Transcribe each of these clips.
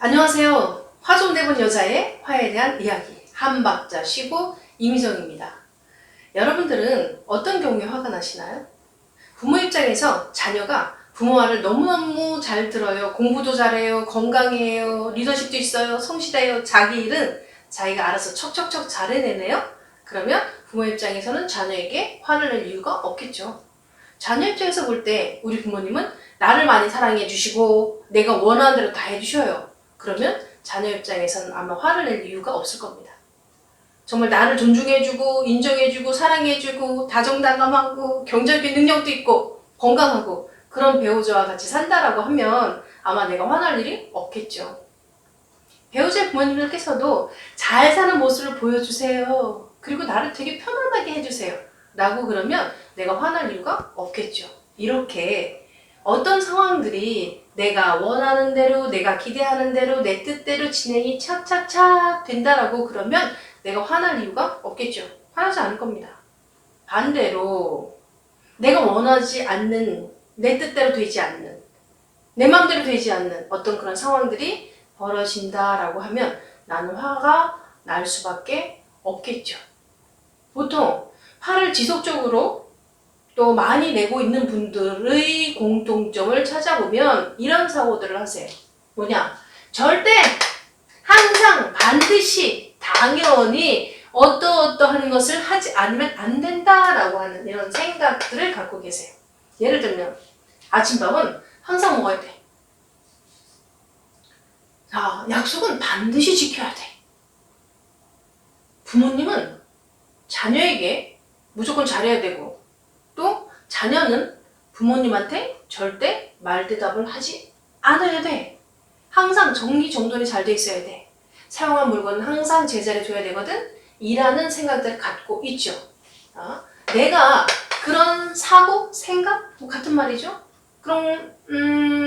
안녕하세요. 화 좀 내본 여자의 화에 대한 이야기 한 박자 쉬고 이미정입니다. 여러분들은 어떤 경우에 화가 나시나요? 부모 입장에서 자녀가 부모 말을 너무너무 잘 들어요. 공부도 잘해요. 건강해요. 리더십도 있어요. 성실해요. 자기 일은 자기가 알아서 척척척 잘 해내네요. 그러면 부모 입장에서는 자녀에게 화를 낼 이유가 없겠죠. 자녀 입장에서 볼 때 우리 부모님은 나를 많이 사랑해 주시고 내가 원하는 대로 다 해주셔요. 그러면 자녀 입장에서는 아마 화를 낼 이유가 없을 겁니다. 정말 나를 존중해주고 인정해주고 사랑해주고 다정다감하고 경제적인 능력도 있고 건강하고 그런 배우자와 같이 산다라고 하면 아마 내가 화날 일이 없겠죠. 배우자의 부모님들께서도 잘 사는 모습을 보여주세요. 그리고 나를 되게 편안하게 해주세요. 라고 그러면 내가 화날 이유가 없겠죠. 이렇게 어떤 상황들이 내가 원하는 대로, 내가 기대하는 대로, 내 뜻대로 진행이 착착착 된다라고 그러면 내가 화날 이유가 없겠죠. 화나지 않을 겁니다. 반대로 내가 원하지 않는, 내 뜻대로 되지 않는, 내 마음대로 되지 않는 어떤 그런 상황들이 벌어진다라고 하면 나는 화가 날 수밖에 없겠죠. 보통 화를 지속적으로 또 많이 내고 있는 분들의 공통점을 찾아보면 이런 사고들을 하세요. 뭐냐? 절대, 항상, 반드시, 당연히 어떠어떠한 것을 하지 않으면 안 된다라고 하는 이런 생각들을 갖고 계세요. 예를 들면 아침밥은 항상 먹어야 돼. 자, 약속은 반드시 지켜야 돼. 부모님은 자녀에게 무조건 잘해야 되고 또 자녀는 부모님한테 절대 말대답을 하지 않아야 돼. 항상 정리정돈이 잘 돼 있어야 돼. 사용한 물건은 항상 제자리에 둬야 되거든. 이라는 생각들을 갖고 있죠. 내가 그런 사고, 생각? 같은 말이죠. 그럼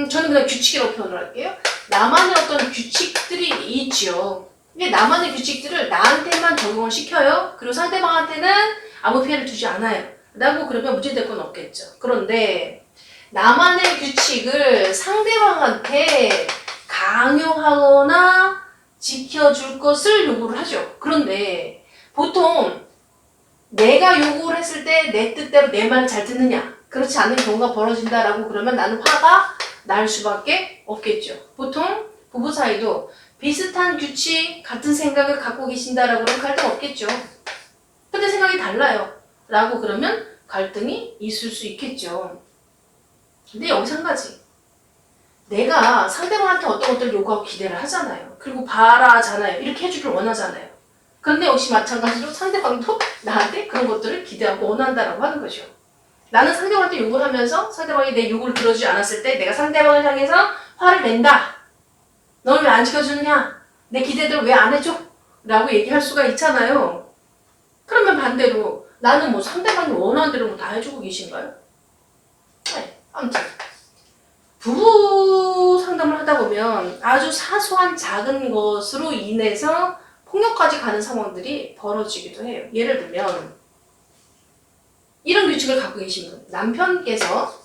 저는 그냥 규칙이라고 표현을 할게요. 나만의 어떤 규칙들이 있죠. 근데 나만의 규칙들을 나한테만 적용을 시켜요. 그리고 상대방한테는 아무 피해를 주지 않아요. 라고 그러면 문제될 건 없겠죠. 그런데 나만의 규칙을 상대방한테 강요하거나 지켜줄 것을 요구를 하죠. 그런데 보통 내가 요구를 했을 때 내 뜻대로 내 말을 잘 듣느냐? 그렇지 않은 경우가 벌어진다라고 그러면 나는 화가 날 수밖에 없겠죠. 보통 부부 사이도 비슷한 규칙, 같은 생각을 갖고 계신다라고 그러면 갈등 없겠죠. 근데 생각이 달라요. 라고 그러면 갈등이 있을 수 있겠죠. 근데 여기서 한 가지. 내가 상대방한테 어떤 것들을 요구하고 기대를 하잖아요. 그리고 바라잖아요. 이렇게 해주길 원하잖아요. 그런데 역시 마찬가지로 상대방도 나한테 그런 것들을 기대하고 원한다라고 하는 거죠. 나는 상대방한테 요구를 하면서 상대방이 내 요구를 들어주지 않았을 때 내가 상대방을 향해서 화를 낸다. 너는 왜 안 지켜주느냐? 내 기대대로 왜 안 해줘? 라고 얘기할 수가 있잖아요. 그러면 반대로 나는 뭐 상대방이 원하는 대로 뭐 다 해주고 계신가요? 네, 아무튼 부부 상담을 하다 보면 아주 사소한 작은 것으로 인해서 폭력까지 가는 상황들이 벌어지기도 해요. 예를 들면 이런 규칙을 갖고 계신 분, 남편께서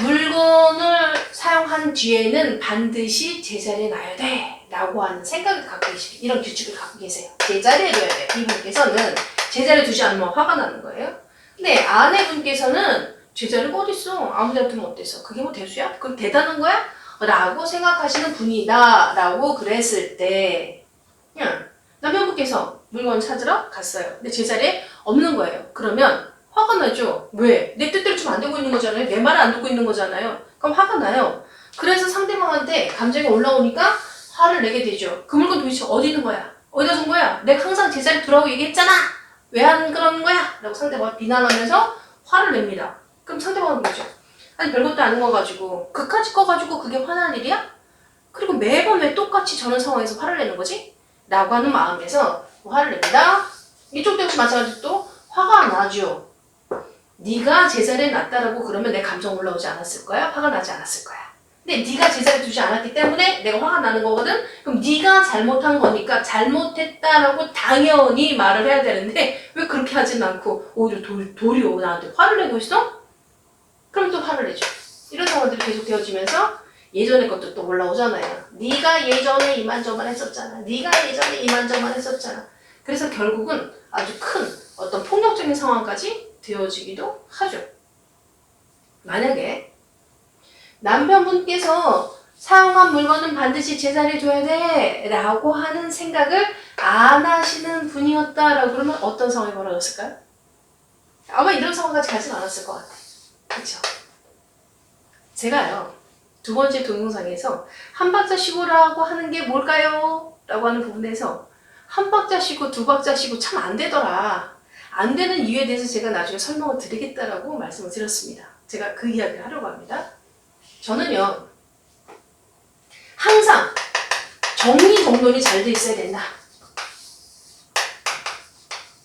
물건을 사용한 뒤에는 반드시 제자리에 놔야 돼 라고 하는 생각을 갖고 계시고 이런 규칙을 갖고 계세요. 제자리에 둬야 돼. 이분께서는 제자리에 두지 않으면 화가 나는 거예요. 근데 아내분께서는 제자리가 어딨어? 아무 데나 두면 어땠어? 그게 뭐 대수야? 그게 대단한 거야? 라고 생각하시는 분이다 라고 그랬을 때 그냥 남편분께서 물건 찾으러 갔어요. 근데 제자리에 없는 거예요. 그러면 화가 나죠? 왜? 내 뜻대로 좀 안 되고 있는 거잖아요. 내 말을 안 듣고 있는 거잖아요. 그럼 화가 나요. 그래서 상대방한테 감정이 올라오니까 화를 내게 되죠. 그 물건 도대체 어디 있는 거야? 어디다 둔 거야? 내가 항상 제자리에 두라고 얘기했잖아! 왜 안 그러는 거야? 라고 상대방을 비난하면서 화를 냅니다. 그럼 상대방은 뭐죠? 아니 별것도 아닌 거 가지고 그까짓 거 가지고 그게 화날 일이야? 그리고 매번 왜 똑같이 저런 상황에서 화를 내는 거지? 라고 하는 마음에서 화를 냅니다. 이쪽도 역시 마찬가지로 또 화가 나죠. 네가 제자리에 놨다라고 그러면 내 감정 올라오지 않았을 거야? 화가 나지 않았을 거야. 근데 네가 제자리에 두지 않았기 때문에 내가 화가 나는 거거든? 그럼 네가 잘못한 거니까 잘못했다라고 당연히 말을 해야 되는데 왜 그렇게 하진 않고 오히려 도리어 나한테 화를 내고 있어? 그럼 또 화를 내죠. 이런 상황들이 계속 되어지면서 예전의 것도 또 올라오잖아요. 네가 예전에 이만저만 했었잖아. 네가 예전에 이만저만 했었잖아. 그래서 결국은 아주 큰 어떤 폭력적인 상황까지 되어지기도 하죠. 만약에 남편분께서 사용한 물건은 반드시 제자리에 둬야 돼 라고 하는 생각을 안 하시는 분이었다라고 그러면 어떤 상황이 벌어졌을까요? 아마 이런 상황까지 가진 않았을 것 같아요. 그렇죠? 제가요, 두 번째 동영상에서 한 박자 쉬고라고 하는 게 뭘까요? 라고 하는 부분에서 한 박자 쉬고 두 박자 쉬고 참 안 되더라. 안 되는 이유에 대해서 제가 나중에 설명을 드리겠다라고 말씀을 드렸습니다. 제가 그 이야기를 하려고 합니다. 저는요, 항상 정리정돈이 잘 돼 있어야 된다.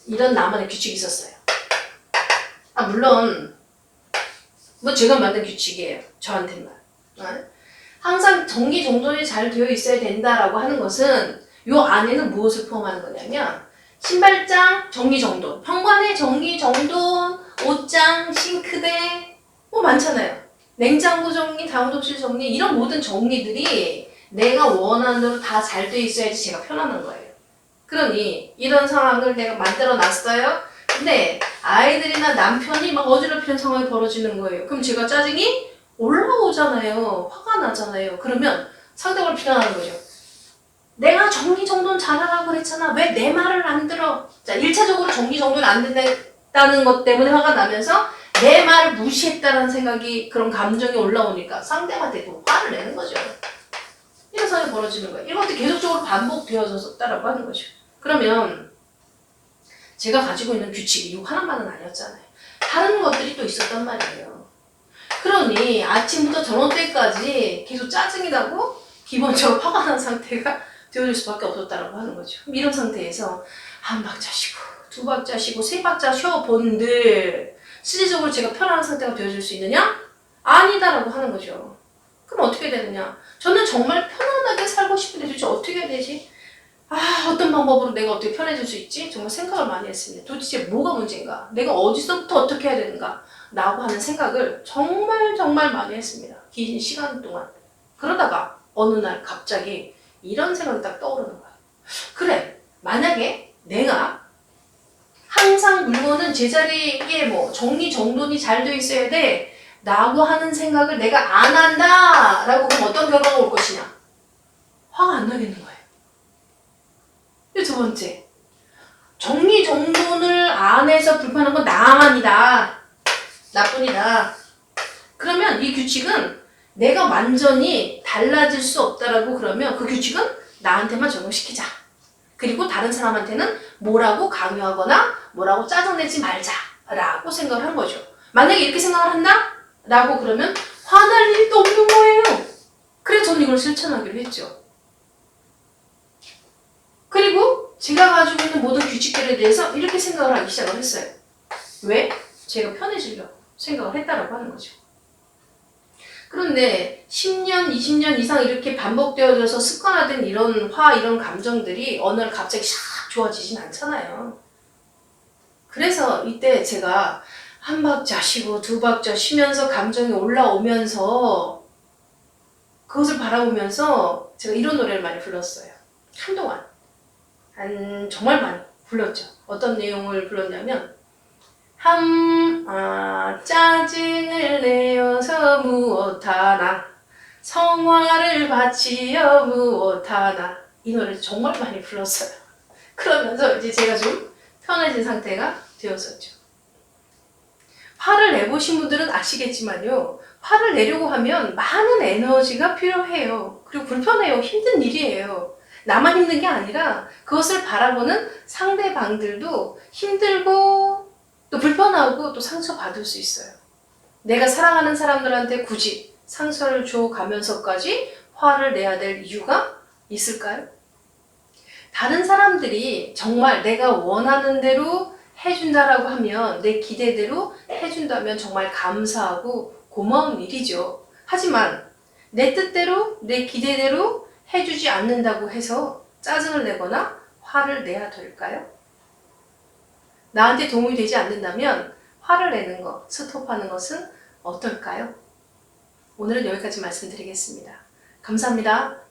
이런 나만의 규칙이 있었어요. 물론 뭐 제가 만든 규칙이에요. 저한테만. 항상 정리정돈이 잘 되어 있어야 된다라고 하는 것은 이 안에는 무엇을 포함하는 거냐면 신발장 정리정돈, 현관의 정리정돈, 옷장, 싱크대 뭐 많잖아요. 냉장고 정리, 다용도실 정리 이런 모든 정리들이 내가 원하는 대로 다 잘 되어 있어야지 제가 편안한 거예요. 그러니 이런 상황을 내가 만들어 놨어요. 근데 아이들이나 남편이 막 어지럽히는 상황이 벌어지는 거예요. 그럼 제가 짜증이 올라오잖아요. 화가 나잖아요. 그러면 상대방을 비난하는 거죠. 내가 정리정돈 잘하라고 그랬잖아. 왜 내 말을 안 들어? 자, 1차적으로 정리정돈이 안 된다는 것 때문에 화가 나면서 내 말을 무시했다는 생각이 그런 감정이 올라오니까 상대한테 또 화를 내는 거죠. 이런 상황이 벌어지는 거예요. 이것도 계속적으로 반복되어졌다라고 하는 거죠. 그러면 제가 가지고 있는 규칙이 이거 하나만은 아니었잖아요. 다른 것들이 또 있었단 말이에요. 그러니 아침부터 저녁 때까지 계속 짜증이 나고 기본적으로 화가 난 상태가 되어질 수밖에 없었다라고 하는 거죠. 이런 상태에서 한 박자 쉬고 두 박자 쉬고 세 박자 쉬어본들 실질적으로 제가 편안한 상태가 되어질 수 있느냐? 아니다라고 하는 거죠. 그럼 어떻게 되느냐? 저는 정말 편안하게 살고 싶은데 도대체 어떻게 해야 되지? 어떤 방법으로 내가 어떻게 편해질 수 있지? 정말 생각을 많이 했습니다. 도대체 뭐가 문제인가? 내가 어디서부터 어떻게 해야 되는가? 라고 하는 생각을 정말 많이 했습니다. 긴 시간 동안. 그러다가 어느 날 갑자기 이런 생각이 딱 떠오르는 거야. 그래, 만약에 내가 항상 물건은 제자리에 뭐 정리정돈이 잘 돼 있어야 돼 라고 하는 생각을 내가 안 한다 라고 그럼 어떤 결과가 올 것이냐? 화가 안 나겠는 거예요. 두 번째, 정리정돈을 안 해서 불편한 건 나만이다. 나뿐이다. 그러면 이 규칙은 내가 완전히 달라질 수 없다라고 그러면 그 규칙은 나한테만 적용시키자. 그리고 다른 사람한테는 뭐라고 강요하거나 뭐라고 짜증내지 말자라고 생각을 한 거죠. 만약에 이렇게 생각을 한다? 라고 그러면 화날 일도 없는 거예요. 그래서 저는 이걸 실천하기로 했죠. 그리고 제가 가지고 있는 모든 규칙들에 대해서 이렇게 생각을 하기 시작을 했어요. 왜? 제가 편해지려고 생각을 했다라고 하는 거죠. 그런데 10년, 20년 이상 이렇게 반복되어져서 습관화된 이런 이런 감정들이 어느 날 갑자기 샥 좋아지진 않잖아요. 그래서 이때 제가 한 박자 쉬고 두 박자 쉬면서 감정이 올라오면서 그것을 바라보면서 제가 이런 노래를 많이 불렀어요. 한동안. 정말 많이 불렀죠. 어떤 내용을 불렀냐면 짜증을 내어서 무엇하나 성화를 바치어 무엇하나 이 노래를 정말 많이 불렀어요. 그러면서 이제 제가 좀 편해진 상태가 되었었죠. 화를 내보신 분들은 아시겠지만요. 화를 내려고 하면 많은 에너지가 필요해요. 그리고 불편해요. 힘든 일이에요. 나만 힘든 게 아니라 그것을 바라보는 상대방들도 힘들고 또 불편하고 또 상처받을 수 있어요. 내가 사랑하는 사람들한테 굳이 상처를 줘가면서까지 화를 내야 될 이유가 있을까요? 다른 사람들이 정말 내가 원하는 대로 해준다라고 하면 내 기대대로 해준다면 정말 감사하고 고마운 일이죠. 하지만 내 뜻대로 내 기대대로 해주지 않는다고 해서 짜증을 내거나 화를 내야 될까요? 나한테 도움이 되지 않는다면 화를 내는 것, 스톱하는 것은 어떨까요? 오늘은 여기까지 말씀드리겠습니다. 감사합니다.